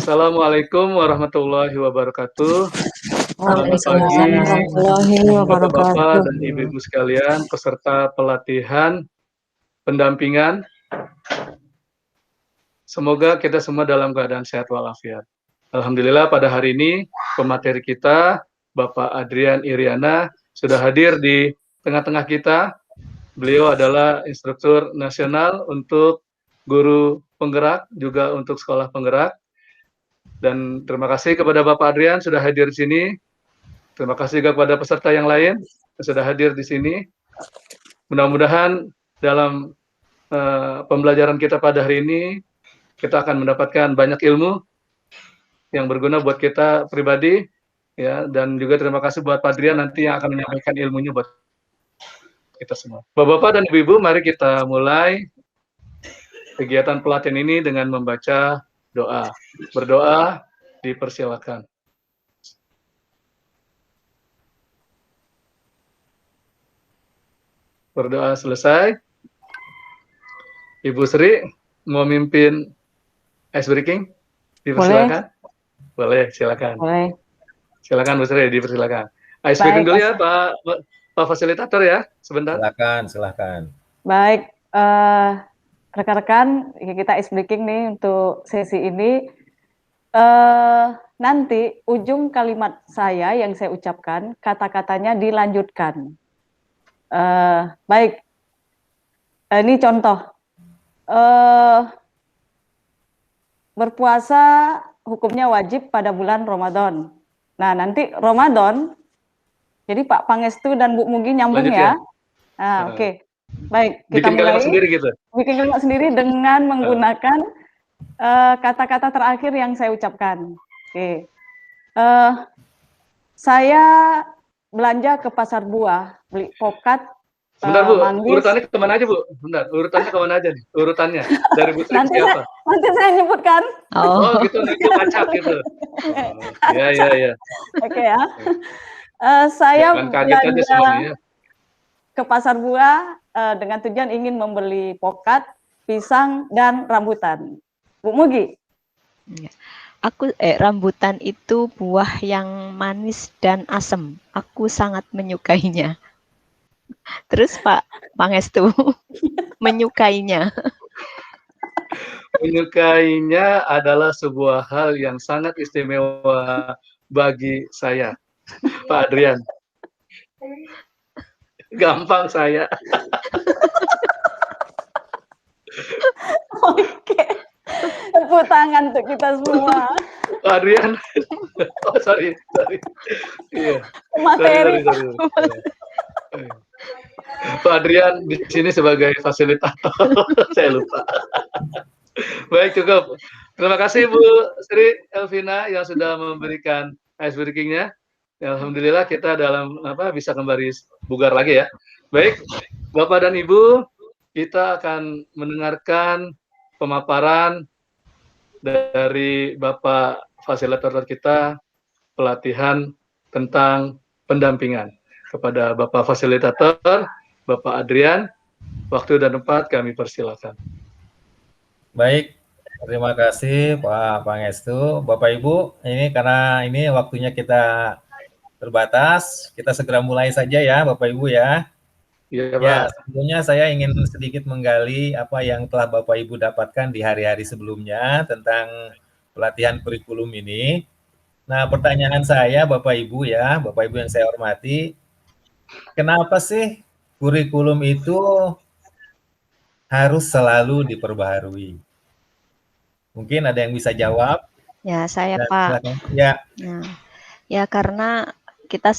Assalamualaikum warahmatullahi wabarakatuh. Selamat pagi, Waalaikumsalam warahmatullahi Bapak-bapak wabarakatuh. dan Ibu-ibu sekalian, peserta pelatihan pendampingan. Semoga kita semua dalam keadaan sehat walafiat. Alhamdulillah pada hari ini pemateri kita, Bapak Adrian Iriana, sudah hadir di tengah-tengah kita. Beliau adalah instruktur nasional untuk guru penggerak, juga untuk sekolah penggerak. Dan terima kasih kepada Bapak Adrian sudah hadir di sini. Terima kasih juga kepada peserta yang lain yang sudah hadir di sini. Mudah-mudahan dalam pembelajaran kita pada hari ini, kita akan mendapatkan banyak ilmu yang berguna buat kita pribadi, ya. Dan juga terima kasih buat Pak Adrian nanti yang akan menyampaikan ilmunya buat kita semua. Bapak-bapak dan ibu-ibu, mari kita mulai kegiatan pelatihan ini dengan membaca doa. Berdoa dipersilakan. Berdoa selesai. Ibu Sri mau mimpin ice breaking? Dipersilakan. Boleh, silakan. Boleh. Silakan Bu Sri, dipersilakan. Ice breaking dulu ya, Pak Fasilitator ya, sebentar. Silakan. Baik, rekan-rekan, kita ice breaking nih untuk sesi ini. Nanti ujung kalimat saya yang saya ucapkan, kata-katanya dilanjutkan. Baik, ini contoh. Berpuasa hukumnya wajib pada bulan Ramadan. Nah, nanti Ramadan, jadi Pak Pangestu dan Bu Mugi nyambung ya. Nah, oke. Baik, kita bikin mulai. Kalimat sendiri gitu. Bikin kalimat sendiri dengan menggunakan kata-kata terakhir yang saya ucapkan. Oke. Saya belanja ke pasar buah, beli pokat. Sebentar Bu, manggis. urutannya kemana aja Bu? Bentar, urutannya kemana aja nih? Urutannya dari Bu Sri siapa? Nanti saya nyebutkan. Oh gitu, nanti acak gitu. Iya. Oke ya. Saya belanja ke pasar buah dengan tujuan ingin membeli pokat, pisang, dan rambutan. Bu Mugi. Rambutan itu buah yang manis dan asam. Aku sangat menyukainya. Terus Pak Pangestu menyukainya. Menyukainya adalah sebuah hal yang sangat istimewa bagi saya, Pak Adrian. Gampang saya. Oke. Tepuk tangan untuk kita semua. Pak Adrian. Oh, sorry. Iya. Materi. Sorry. Pak Adrian di sini sebagai fasilitator. Saya lupa. Baik, cukup. Terima kasih Bu Sri Elvina yang sudah memberikan ice breaking-nya. Alhamdulillah kita bisa kembali bugar lagi ya. Baik, Bapak dan Ibu, kita akan mendengarkan pemaparan dari Bapak fasilitator kita pelatihan tentang pendampingan. Kepada Bapak fasilitator, Bapak Adrian, waktu dan tempat kami persilakan. Baik, terima kasih Pak Pangestu. Bapak Ibu, ini karena ini waktunya kita terbatas, kita segera mulai saja ya Bapak Ibu ya. Iya, Pak. Ya, sebelumnya saya ingin sedikit menggali apa yang telah Bapak Ibu dapatkan di hari-hari sebelumnya tentang pelatihan kurikulum ini. Nah, pertanyaan saya Bapak Ibu ya, Bapak Ibu yang saya hormati, kenapa sih kurikulum itu harus selalu diperbaharui? Mungkin ada yang bisa jawab? Ya, saya Pak. Ya. Ya, karena kita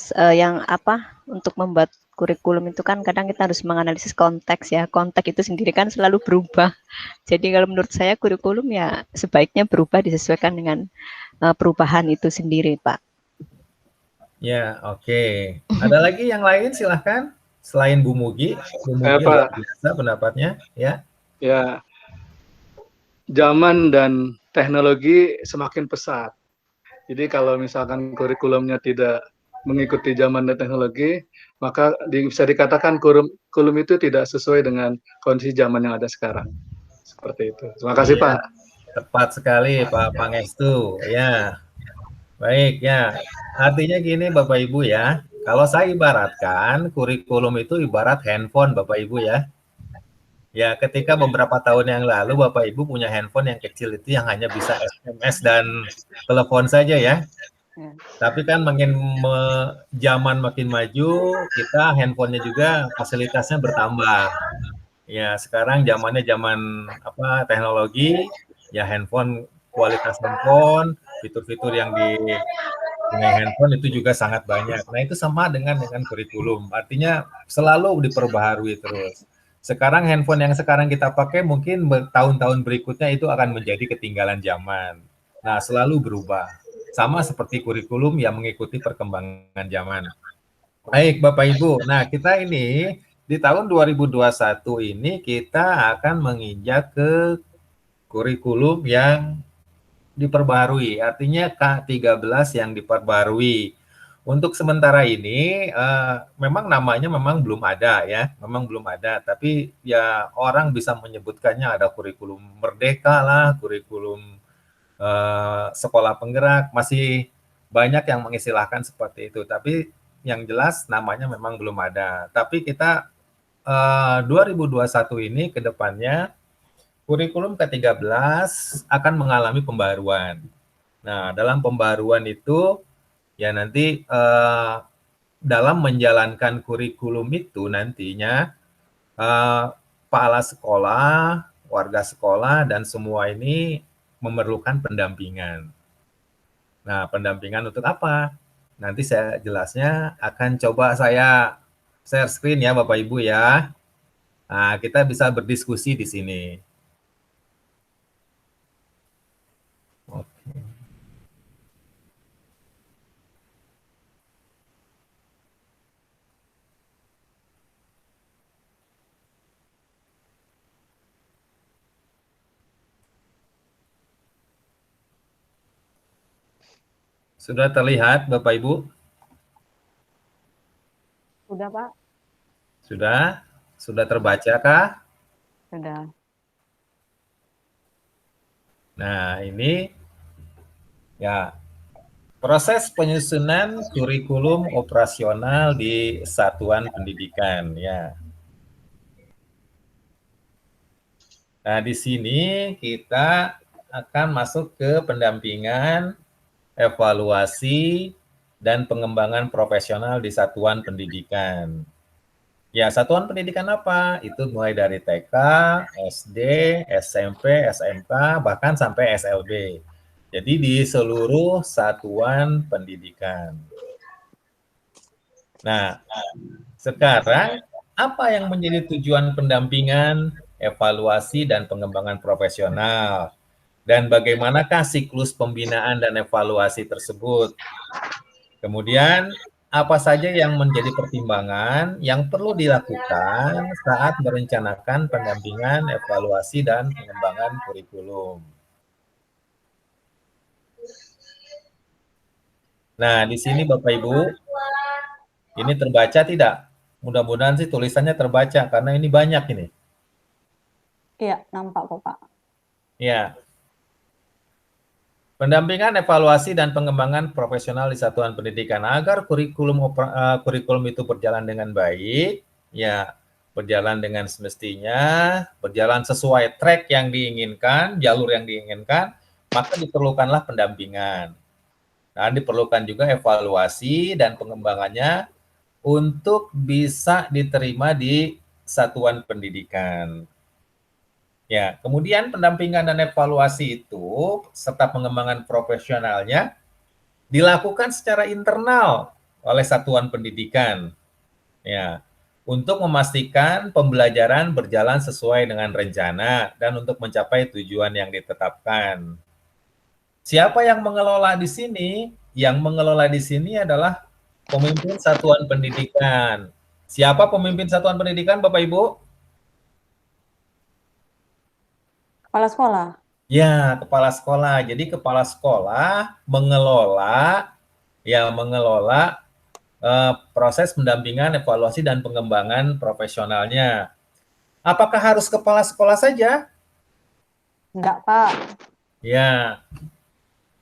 untuk membuat kurikulum itu kan kadang kita harus menganalisis konteks ya. Konteks itu sendiri kan selalu berubah. Jadi kalau menurut saya kurikulum ya sebaiknya berubah disesuaikan dengan perubahan itu sendiri, Pak. Ya, oke. Ada lagi yang lain silahkan selain Bu Mugi. Bu Mugi luar biasa pendapatnya ya. Ya. Zaman dan teknologi semakin pesat. Jadi kalau misalkan kurikulumnya tidak mengikuti zaman dan teknologi, maka bisa dikatakan kurikulum itu tidak sesuai dengan kondisi zaman yang ada sekarang. Seperti itu. Terima kasih Pak. Tepat sekali Pak Pangestu. Ya, baik ya. Artinya gini Bapak Ibu ya, kalau saya ibaratkan kurikulum itu ibarat handphone Bapak Ibu ya. Ya, ketika beberapa tahun yang lalu Bapak Ibu punya handphone yang kecil itu yang hanya bisa SMS dan telepon saja ya. Tapi kan zaman makin maju, kita handphonenya juga fasilitasnya bertambah. Ya, sekarang zamannya zaman apa teknologi, ya handphone kualitas handphone, fitur-fitur yang di handphone itu juga sangat banyak. Nah, itu sama dengan kurikulum. Artinya selalu diperbaharui terus. Sekarang handphone yang sekarang kita pakai mungkin tahun-tahun berikutnya itu akan menjadi ketinggalan zaman. Nah, selalu berubah. Sama seperti kurikulum yang mengikuti perkembangan zaman. Baik, Bapak Ibu. Nah, kita ini di tahun 2021 ini kita akan menginjak ke kurikulum yang diperbarui. Artinya K13 yang diperbarui. Untuk sementara ini memang namanya memang belum ada ya, memang belum ada. Tapi ya orang bisa menyebutkannya ada kurikulum merdeka lah, kurikulum sekolah penggerak, masih banyak yang mengistilahkan seperti itu. Tapi yang jelas namanya memang belum ada. Tapi kita 2021 ini ke depannya kurikulum ke-13 akan mengalami pembaruan. Nah, dalam pembaruan itu ya nanti dalam menjalankan kurikulum itu nantinya kepala sekolah, warga sekolah dan semua ini memerlukan pendampingan. Nah, pendampingan untuk apa? Nanti saya jelasnya akan coba saya share screen ya Bapak Ibu ya. Nah, kita bisa berdiskusi di sini. Oke. Sudah terlihat Bapak Ibu? Sudah, Pak. Sudah terbaca kah? Sudah. Nah, ini ya proses penyusunan kurikulum operasional di satuan pendidikan ya. Nah, di sini kita akan masuk ke pendampingan, evaluasi, dan pengembangan profesional di satuan pendidikan. Ya, satuan pendidikan apa? Itu mulai dari TK, SD, SMP, SMK, bahkan sampai SLB. Jadi di seluruh satuan pendidikan. Nah, sekarang apa yang menjadi tujuan pendampingan, evaluasi, dan pengembangan profesional? Dan bagaimanakah siklus pembinaan dan evaluasi tersebut? Kemudian, apa saja yang menjadi pertimbangan yang perlu dilakukan saat merencanakan pendampingan, evaluasi, dan pengembangan kurikulum? Nah, di sini Bapak Ibu, ini terbaca tidak? Mudah-mudahan sih tulisannya terbaca, karena ini banyak ini. Iya, nampak kok, Pak. Ya. Pendampingan, evaluasi, dan pengembangan profesional di satuan pendidikan agar kurikulum itu berjalan dengan baik, ya berjalan dengan semestinya, berjalan sesuai track yang diinginkan, jalur yang diinginkan, maka diperlukanlah pendampingan. Dan diperlukan juga evaluasi dan pengembangannya untuk bisa diterima di satuan pendidikan. Ya, kemudian pendampingan dan evaluasi itu serta pengembangan profesionalnya dilakukan secara internal oleh satuan pendidikan. Ya, untuk memastikan pembelajaran berjalan sesuai dengan rencana dan untuk mencapai tujuan yang ditetapkan. Siapa yang mengelola di sini? Yang mengelola di sini adalah pemimpin satuan pendidikan. Siapa pemimpin satuan pendidikan, Bapak Ibu? Kepala sekolah. Ya, kepala sekolah. Jadi kepala sekolah mengelola proses pendampingan, evaluasi, dan pengembangan profesionalnya. Apakah harus kepala sekolah saja? Enggak, Pak. Ya,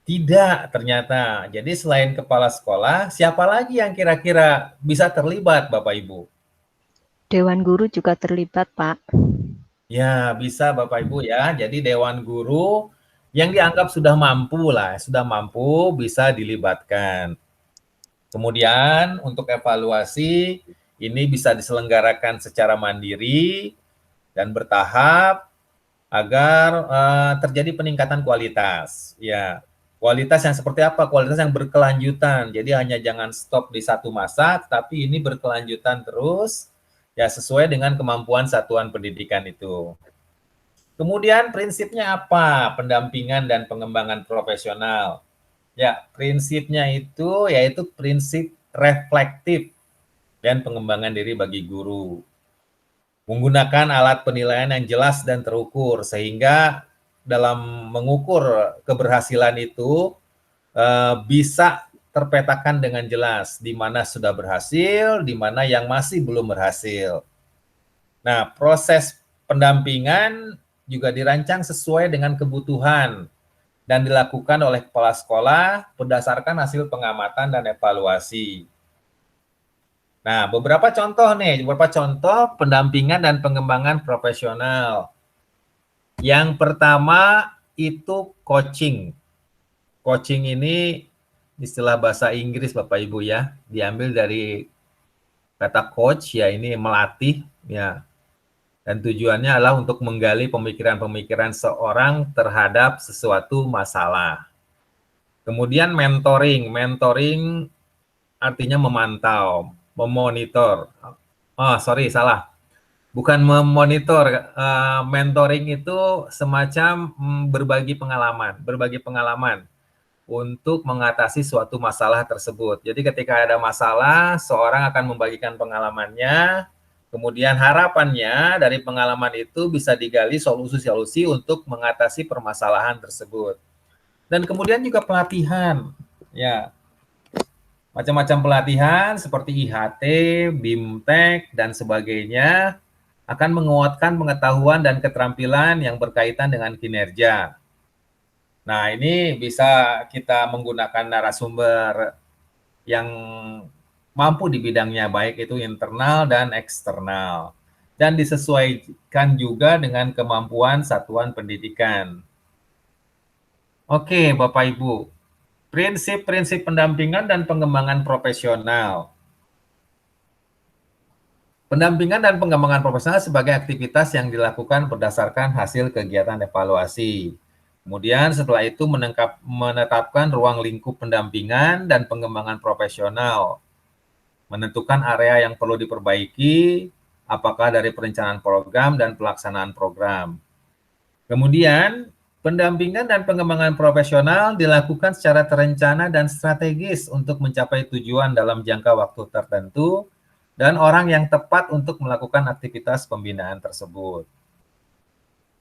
tidak ternyata. Jadi selain kepala sekolah, siapa lagi yang kira-kira bisa terlibat, Bapak Ibu? Dewan guru juga terlibat, Pak. Ya, bisa Bapak Ibu ya. Jadi Dewan Guru yang dianggap sudah mampu lah, sudah mampu bisa dilibatkan. Kemudian untuk evaluasi, ini bisa diselenggarakan secara mandiri dan bertahap agar terjadi peningkatan kualitas. Ya, kualitas yang seperti apa? Kualitas yang berkelanjutan. Jadi hanya jangan stop di satu masa, tapi ini berkelanjutan terus, ya sesuai dengan kemampuan satuan pendidikan itu. Kemudian prinsipnya apa? Pendampingan dan pengembangan profesional. Ya, prinsipnya itu yaitu prinsip reflektif dan pengembangan diri bagi guru. Menggunakan alat penilaian yang jelas dan terukur, sehingga dalam mengukur keberhasilan itu bisa terpetakan dengan jelas di mana sudah berhasil, di mana yang masih belum berhasil. Nah, proses pendampingan juga dirancang sesuai dengan kebutuhan dan dilakukan oleh kepala sekolah berdasarkan hasil pengamatan dan evaluasi. Nah, beberapa contoh pendampingan dan pengembangan profesional. Yang pertama itu coaching. Coaching ini istilah bahasa Inggris Bapak Ibu ya, diambil dari kata coach ya, ini melatih ya. Dan tujuannya adalah untuk menggali pemikiran-pemikiran seorang terhadap sesuatu masalah. Kemudian mentoring. Mentoring artinya memantau, memonitor. Oh, sorry, salah. Bukan memonitor. Mentoring itu semacam berbagi pengalaman untuk mengatasi suatu masalah tersebut. Jadi ketika ada masalah, seorang akan membagikan pengalamannya, kemudian harapannya dari pengalaman itu bisa digali solusi-solusi untuk mengatasi permasalahan tersebut. Dan kemudian juga pelatihan, ya. Macam-macam pelatihan seperti IHT, BIMTEK, dan sebagainya akan menguatkan pengetahuan dan keterampilan yang berkaitan dengan kinerja. Nah, ini bisa kita menggunakan narasumber yang mampu di bidangnya, baik itu internal dan eksternal. Dan disesuaikan juga dengan kemampuan satuan pendidikan. Oke, Bapak Ibu. Prinsip-prinsip pendampingan dan pengembangan profesional. Pendampingan dan pengembangan profesional sebagai aktivitas yang dilakukan berdasarkan hasil kegiatan evaluasi. Kemudian setelah itu menetapkan ruang lingkup pendampingan dan pengembangan profesional. Menentukan area yang perlu diperbaiki, apakah dari perencanaan program dan pelaksanaan program. Kemudian, pendampingan dan pengembangan profesional dilakukan secara terencana dan strategis untuk mencapai tujuan dalam jangka waktu tertentu dan orang yang tepat untuk melakukan aktivitas pembinaan tersebut.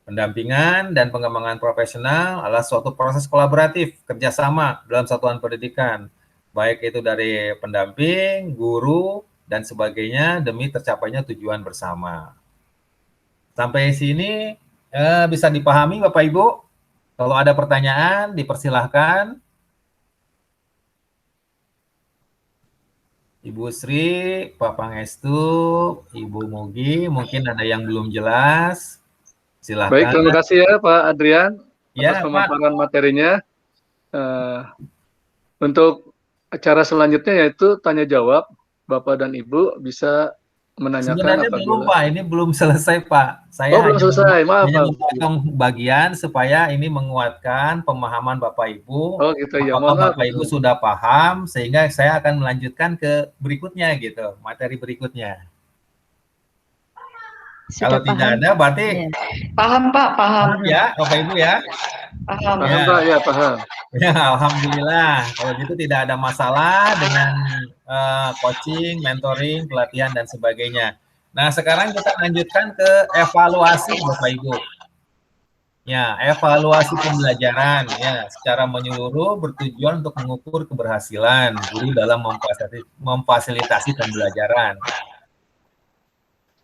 Pendampingan dan pengembangan profesional adalah suatu proses kolaboratif, kerjasama dalam satuan pendidikan, baik itu dari pendamping, guru, dan sebagainya demi tercapainya tujuan bersama. Sampai sini bisa dipahami Bapak Ibu? Kalau ada pertanyaan, dipersilahkan. Ibu Sri, Pak Pangestu, Ibu Mugi, mungkin ada yang belum jelas. Silakan. Baik, terima kasih ya Pak Adrian ya, atas pemaparan materinya. Untuk acara selanjutnya yaitu tanya jawab. Bapak dan Ibu bisa menanyakan. Sebenarnya belum Pak, ini belum selesai Pak. Saya belum selesai, maaf. Hanya memotong bagian supaya ini menguatkan pemahaman Bapak Ibu. Oh gitu ya. Apakah Bapak Ibu sudah paham sehingga saya akan melanjutkan ke berikutnya gitu, materi berikutnya. Sudah kalau paham. Tidak ada berarti ya. Paham Pak, paham. Ya Bapak Ibu ya. Paham ya. Pak, ya paham. Ya alhamdulillah. Kalau gitu tidak ada masalah dengan coaching, mentoring, pelatihan dan sebagainya. Nah sekarang kita lanjutkan ke evaluasi Bapak Ibu. Ya evaluasi pembelajaran ya secara menyeluruh bertujuan untuk mengukur keberhasilan guru dalam memfasilitasi pembelajaran.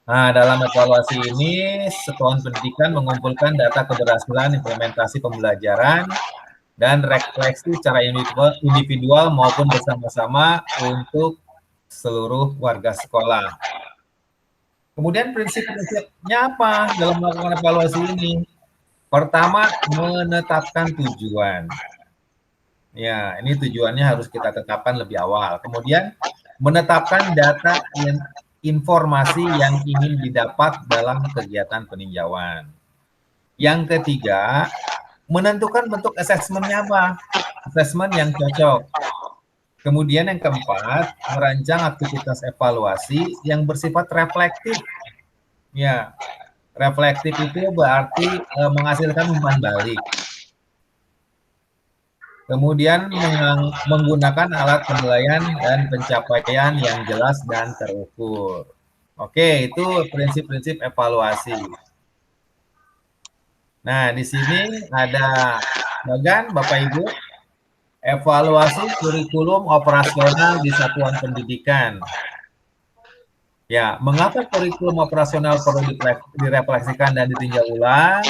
Nah, dalam evaluasi ini, Satuan Pendidikan mengumpulkan data keberhasilan implementasi pembelajaran dan refleksi secara individual maupun bersama-sama untuk seluruh warga sekolah. Kemudian prinsip-prinsipnya apa dalam melakukan evaluasi ini? Pertama, menetapkan tujuan. Ya, ini tujuannya harus kita tetapkan lebih awal. Kemudian, menetapkan data informasi yang ingin didapat dalam kegiatan peninjauan. Yang ketiga, menentukan bentuk asesmennya apa? Asesmen yang cocok. Kemudian yang keempat, merancang aktivitas evaluasi yang bersifat reflektif. Ya, reflektif itu berarti menghasilkan umpan balik. Kemudian menggunakan alat penilaian dan pencapaian yang jelas dan terukur. Oke, itu prinsip-prinsip evaluasi. Nah, di sini ada bagan Bapak Ibu, evaluasi kurikulum operasional di satuan pendidikan. Ya, mengapa kurikulum operasional perlu direfleksikan dan ditinjau ulang?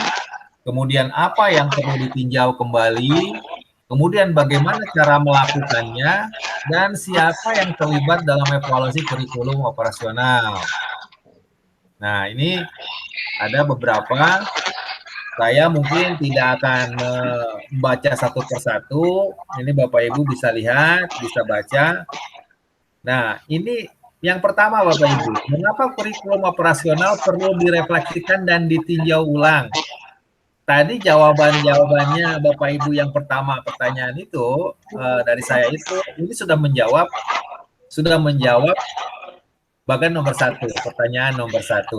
Kemudian apa yang perlu ditinjau kembali? Kemudian bagaimana cara melakukannya, dan siapa yang terlibat dalam evaluasi kurikulum operasional. Nah, ini ada beberapa, saya mungkin tidak akan membaca satu persatu, ini Bapak Ibu bisa lihat, bisa baca. Nah, ini yang pertama Bapak Ibu, mengapa kurikulum operasional perlu direfleksikan dan ditinjau ulang? Tadi jawabannya Bapak Ibu yang pertama pertanyaan itu dari saya itu ini sudah menjawab bagian nomor 1, pertanyaan nomor 1.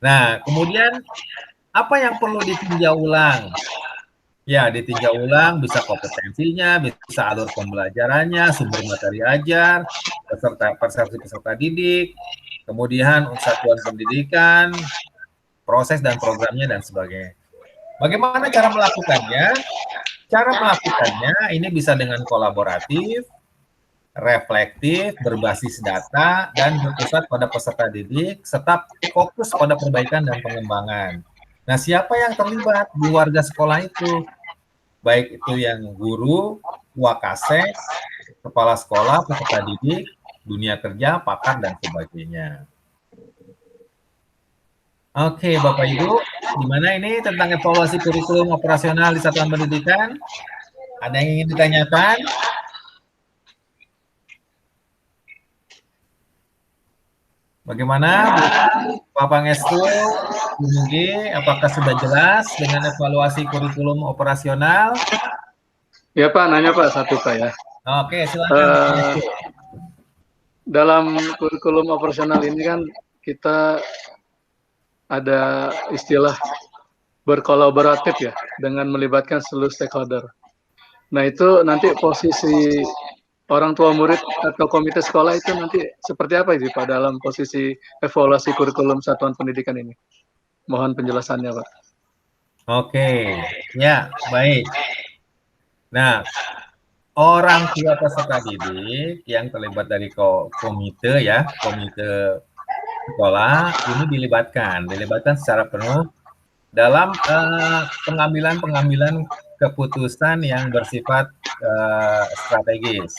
Nah, kemudian apa yang perlu ditinjau ulang? Ya, ditinjau ulang bisa kompetensinya, bisa alur pembelajarannya, sumber materi ajar, persepsi peserta didik, kemudian satuan pendidikan, proses dan programnya dan sebagainya. Bagaimana cara melakukannya? Cara melakukannya ini bisa dengan kolaboratif, reflektif, berbasis data, dan berpusat pada peserta didik, serta fokus pada perbaikan dan pengembangan. Nah, siapa yang terlibat di warga sekolah itu? Baik itu yang guru, wakasek, kepala sekolah, peserta didik, dunia kerja, pakar, dan sebagainya. Oke, Bapak Ibu, gimana ini tentang evaluasi kurikulum operasional di satuan pendidikan? Ada yang ingin ditanyakan? Bagaimana, Pak Pangestu, Bu Mugi, apakah sudah jelas dengan evaluasi kurikulum operasional? Ya Pak, nanya Pak satu Pak ya. Oke, silakan. Dalam kurikulum operasional ini kan kita ada istilah berkolaboratif ya, dengan melibatkan seluruh stakeholder. Nah itu nanti posisi orang tua murid atau komite sekolah itu nanti seperti apa sih Pak dalam posisi evaluasi kurikulum satuan pendidikan ini? Mohon penjelasannya Pak. Oke, ya baik. Nah, orang tua peserta didik yang terlibat dari komite ya, komite sekolah ini dilibatkan secara penuh dalam pengambilan keputusan yang bersifat strategis,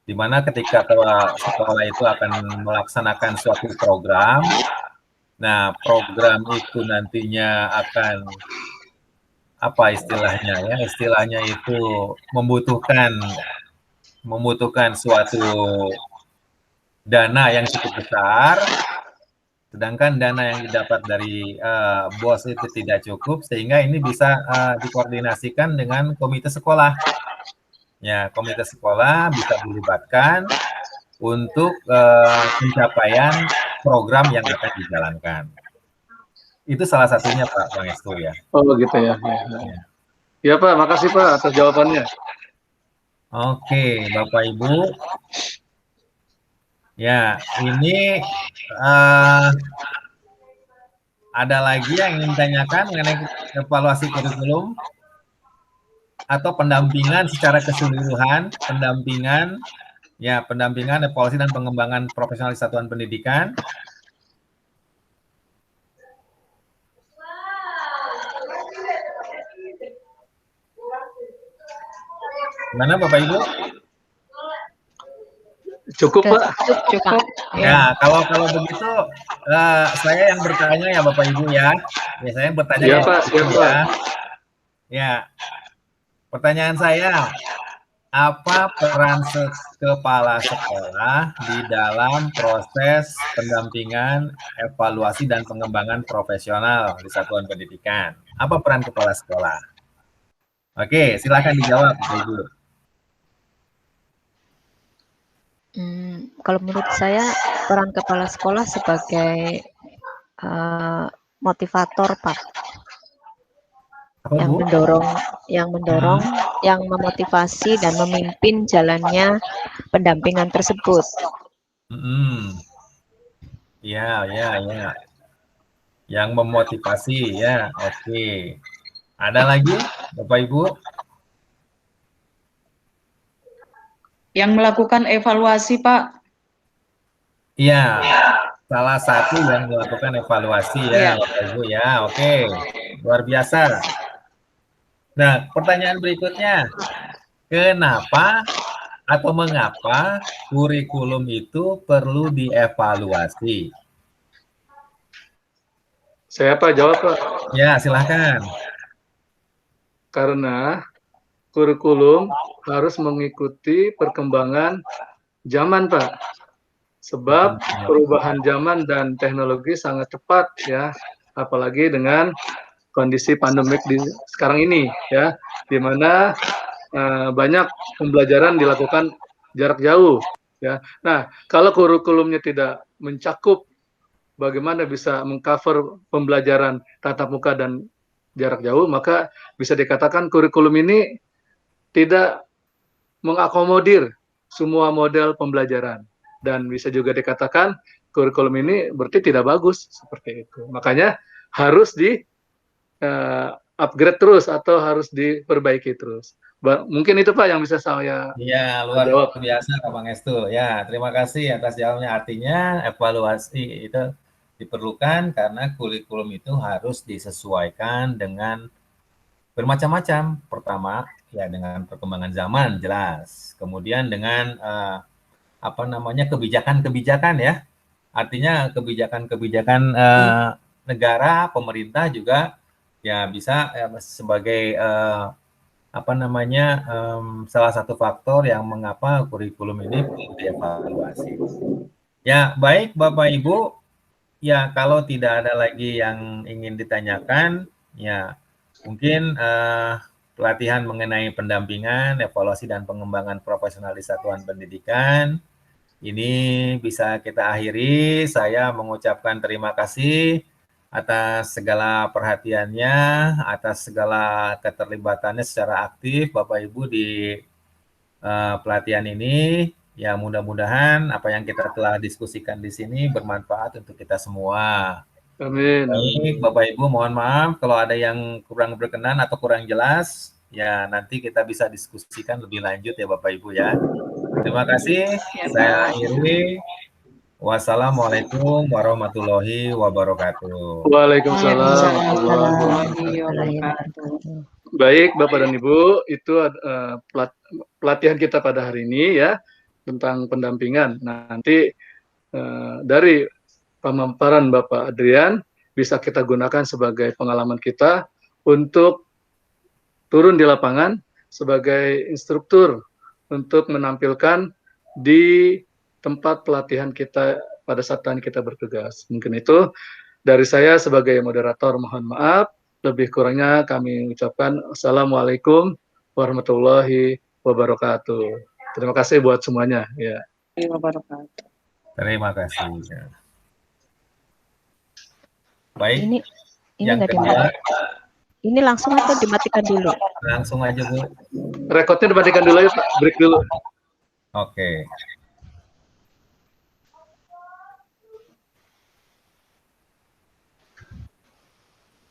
di mana ketika sekolah itu akan melaksanakan suatu program, nah program itu nantinya akan apa istilahnya ya, istilahnya itu membutuhkan suatu dana yang cukup besar, sedangkan dana yang didapat dari BOS itu tidak cukup, sehingga ini bisa dikoordinasikan dengan komite sekolah. Ya, komite sekolah bisa dilibatkan untuk pencapaian program yang akan dijalankan. Itu salah satunya Pak Pangestu ya. Oh begitu ya. Ya Pak, makasih Pak atas jawabannya. Oke, Bapak Ibu. Ya, ini ada lagi yang ingin ditanyakan mengenai evaluasi kurikulum atau pendampingan secara keseluruhan, pendampingan, evaluasi dan pengembangan profesional di satuan pendidikan. Gimana Bapak Ibu? Cukup Pak. Cukup. Ya, kalau begitu saya yang bertanya ya Bapak Ibu ya. Ya saya yang bertanya Ya ya Pak, siap Pak. Ya, pertanyaan saya, apa peran kepala sekolah di dalam proses pendampingan, evaluasi dan pengembangan profesional di satuan pendidikan? Apa peran kepala sekolah? Oke, silakan dijawab Bapak Ibu. Kalau menurut saya peran kepala sekolah sebagai motivator, Pak, Apa, yang Bu? mendorong, yang memotivasi dan memimpin jalannya pendampingan tersebut. Ya. Yang memotivasi ya, oke. Ada lagi, Bapak Ibu? Yang melakukan evaluasi, Pak. Iya, salah satu yang melakukan evaluasi ya, Bapak Ibu ya, oke. Luar biasa. Nah, pertanyaan berikutnya, kenapa atau mengapa kurikulum itu perlu dievaluasi? Saya Pak jawab Pak. Ya, silahkan. Karena kurikulum harus mengikuti perkembangan zaman Pak. Sebab perubahan zaman dan teknologi sangat cepat ya, apalagi dengan kondisi pandemik di sekarang ini ya, di mana banyak pembelajaran dilakukan jarak jauh ya. Nah, kalau kurikulumnya tidak mencakup bagaimana bisa mengcover pembelajaran tatap muka dan jarak jauh, maka bisa dikatakan kurikulum ini tidak mengakomodir semua model pembelajaran. Dan bisa juga dikatakan kurikulum ini berarti tidak bagus, seperti itu. Makanya harus di upgrade terus atau harus diperbaiki terus. Mungkin itu Pak yang bisa saya luar jawab. Biasa Pak Pangestu. Ya, terima kasih atas jawabnya. Artinya evaluasi itu diperlukan karena kurikulum itu harus disesuaikan dengan bermacam-macam. Pertama, ya dengan perkembangan zaman jelas. Kemudian dengan kebijakan-kebijakan ya. Artinya kebijakan-kebijakan negara, pemerintah juga ya bisa sebagai salah satu faktor yang mengapa kurikulum ini perlu dievaluasi. Ya, baik Bapak Ibu. Ya, kalau tidak ada lagi yang ingin ditanyakan, ya mungkin pelatihan mengenai pendampingan, evaluasi dan pengembangan profesional di satuan pendidikan ini bisa kita akhiri. Saya mengucapkan terima kasih atas segala perhatiannya, atas segala keterlibatannya secara aktif Bapak Ibu di pelatihan ini. Ya, mudah-mudahan apa yang kita telah diskusikan di sini bermanfaat untuk kita semua. Amin. Baik, Bapak Ibu, mohon maaf kalau ada yang kurang berkenan atau kurang jelas. Ya, nanti kita bisa diskusikan lebih lanjut ya Bapak Ibu ya. Terima kasih. Saya akhiri. Wassalamualaikum warahmatullahi wabarakatuh. Waalaikumsalam warahmatullahi wabarakatuh. Baik Bapak dan Ibu, itu pelatihan kita pada hari ini ya tentang pendampingan. Nanti dari pemaparan Bapak Adrian bisa kita gunakan sebagai pengalaman kita untuk turun di lapangan sebagai instruktur untuk menampilkan di tempat pelatihan kita pada saat kita bertugas. Mungkin itu dari saya sebagai moderator, mohon maaf. Lebih kurangnya kami ucapkan Assalamualaikum warahmatullahi wabarakatuh. Terima kasih buat semuanya. Ya. Terima kasih. Baik. Ini yang nggak kedua. Ini langsung atau dimatikan dulu? Langsung aja Bu. Rekodnya dimatikan dulu ya Pak. Break dulu. Oke.